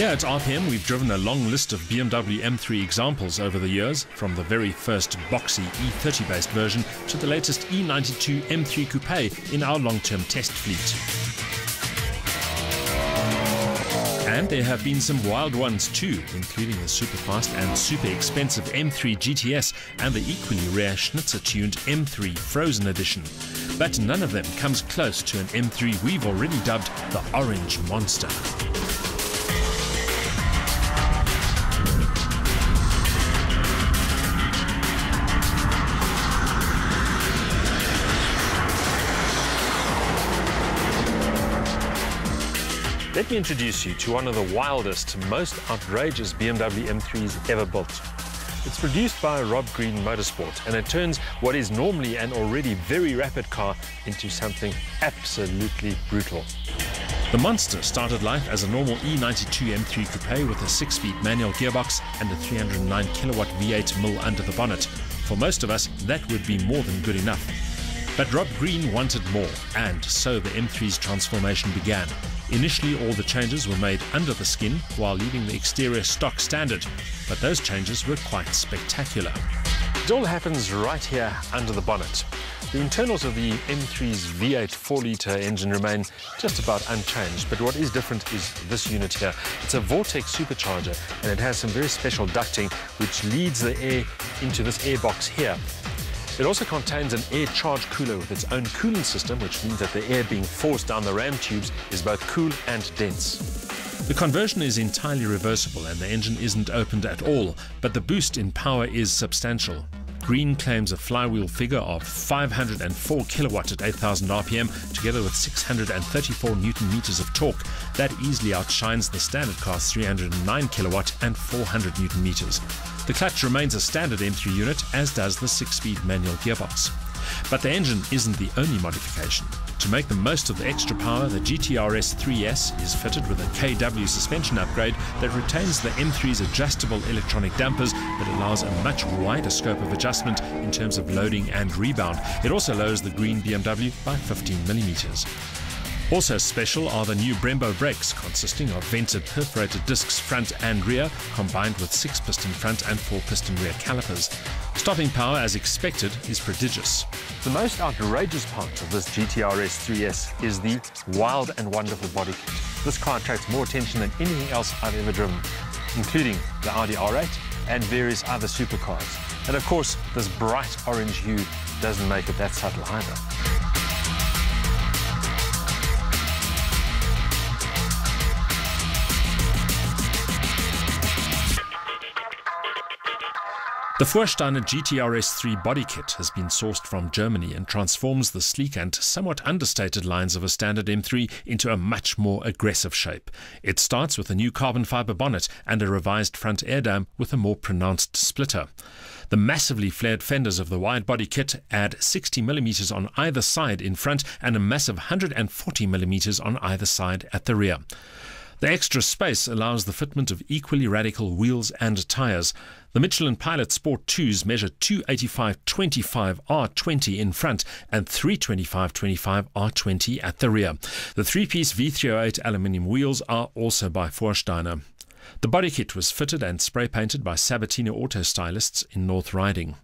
Here at RPM, we've driven a long list of BMW M3 examples over the years, from the very first boxy E30-based version to the latest E92 M3 Coupe in our long-term test fleet. And there have been some wild ones too, including the super fast and super expensive M3 GTRS and the equally rare Schnitzer-tuned M3 Frozen Edition. But none of them comes close to an M3 we've already dubbed the Orange Monster. Let me introduce you to one of the wildest, most outrageous BMW M3s ever built. It's produced by Rob Green Motorsport, and it turns what is normally an already very rapid car into something absolutely brutal. The Monster started life as a normal E92 M3 Coupe with a 6-speed manual gearbox and a 309 kilowatt V8 mill under the bonnet. For most of us, that would be more than good enough. But Rob Green wanted more, and so the M3's transformation began. Initially, all the changes were made under the skin while leaving the exterior stock standard, but those changes were quite spectacular. It all happens right here under the bonnet. The internals of the M3's V8 4-litre engine remain just about unchanged, but what is different is this unit here. It's a VORTECH supercharger, and it has some very special ducting which leads the air into this air box here. It also contains an air charge cooler with its own cooling system, which means that the air being forced down the ram tubes is both cool and dense. The conversion is entirely reversible and the engine isn't opened at all, but the boost in power is substantial. Green claims a flywheel figure of 504 kilowatt at 8,000 RPM, together with 634 Newton meters of torque. That easily outshines the standard car's 309 kilowatt and 400 Newton meters. The clutch remains a standard M3 unit, as does the 6-speed manual gearbox. But the engine isn't the only modification. To make the most of the extra power, the GTRS 3S is fitted with a KW suspension upgrade that retains the M3's adjustable electronic dampers but allows a much wider scope of adjustment in terms of loading and rebound. It also lowers the green BMW by 15 millimeters. Also special are the new BREMBO brakes, consisting of vented perforated discs front and rear, combined with 6-piston front and 4-piston rear calipers. Stopping power, as expected, is prodigious. The most outrageous part of this GTRS 3S is the wild and wonderful body kit. This car attracts more attention than anything else I've ever driven, including the Audi R8 and various other supercars. And of course, this bright orange hue doesn't make it that subtle either. The VORSTEINER GTRS 3 body kit has been sourced from Germany and transforms the sleek and somewhat understated lines of a standard M3 into a much more aggressive shape. It starts with a new carbon fiber bonnet and a revised front air dam with a more pronounced splitter. The massively flared fenders of the wide body kit add 60mm on either side in front and a massive 140mm on either side at the rear. The extra space allows the fitment of equally radical wheels and tyres. The Michelin Pilot Sport 2s measure 285/25 R20 in front and 325/25 R20 at the rear. The 3-piece V308 aluminium wheels are also by VORSTEINER. The body kit was fitted and spray-painted by Sabatino Auto Stylists in North Riding.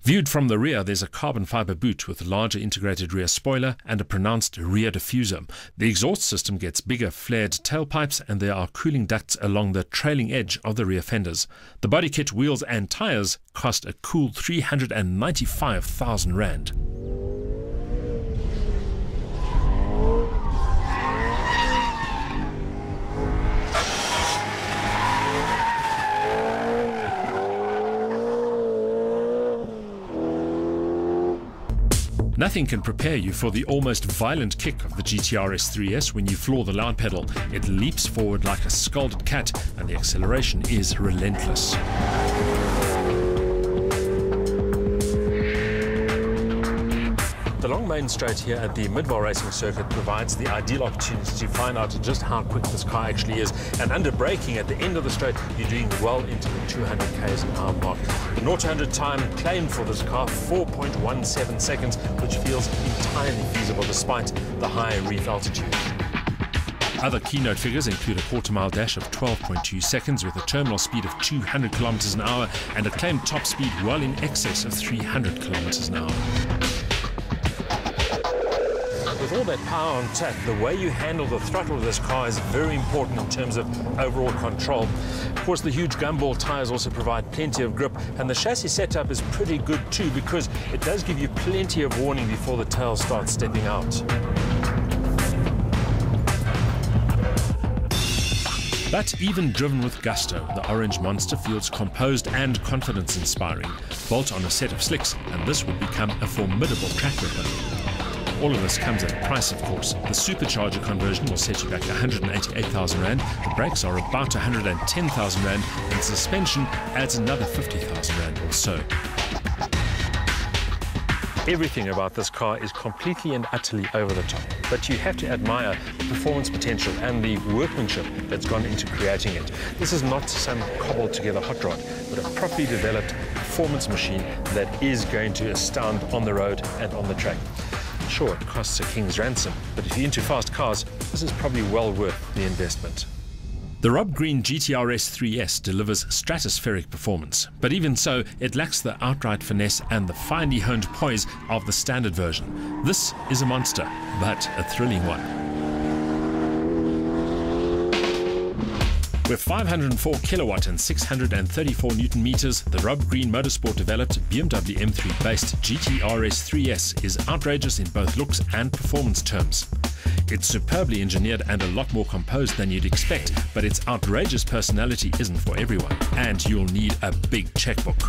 Viewed from the rear, there's a carbon fiber boot with a larger integrated rear spoiler and a pronounced rear diffuser. The exhaust system gets bigger flared tailpipes and there are cooling ducts along the trailing edge of the rear fenders. The body kit, wheels and tyres cost a cool 395,000 Rand. Nothing can prepare you for the almost violent kick of the GTRS 3S when you floor the loud pedal. It leaps forward like a scalded cat and the acceleration is relentless. The long main straight here at the Midvale Racing Circuit provides the ideal opportunity to find out just how quick this car actually is. And under braking at the end of the straight, you're doing well into the 200 km an hour mark. The 0 to 100 time claimed for this car, 4.17 seconds, which feels entirely feasible despite the high reef altitude. Other keynote figures include a quarter-mile dash of 12.2 seconds with a terminal speed of 200 kilometers an hour and a claimed top speed well in excess of 300 kilometers an hour. With all that power on tap, the way you handle the throttle of this car is very important in terms of overall control. Of course, the huge gumball tyres also provide plenty of grip, and the chassis setup is pretty good too because it does give you plenty of warning before the tail starts stepping out. But even driven with gusto, the orange monster feels composed and confidence-inspiring. Bolt on a set of slicks, and this would become a formidable track weapon. All of this comes at a price, of course. The supercharger conversion will set you back 188,000 Rand, the brakes are about 110,000 Rand, and suspension adds another 50,000 Rand or so. Everything about this car is completely and utterly over the top, but you have to admire the performance potential and the workmanship that's gone into creating it. This is not some cobbled together hot rod, but a properly developed performance machine that is going to astound on the road and on the track. Sure, it costs a king's ransom, but if you're into fast cars, this is probably well worth the investment. The Rob Green GTRS 3S delivers stratospheric performance, but even so, it lacks the outright finesse and the finely honed poise of the standard version. This is a monster, but a thrilling one. With 504 kilowatt and 634 Newton meters, the Rob Green Motorsport developed BMW M3 based GTRS 3S is outrageous in both looks and performance terms. It's superbly engineered and a lot more composed than you'd expect, but its outrageous personality isn't for everyone, and you'll need a big checkbook.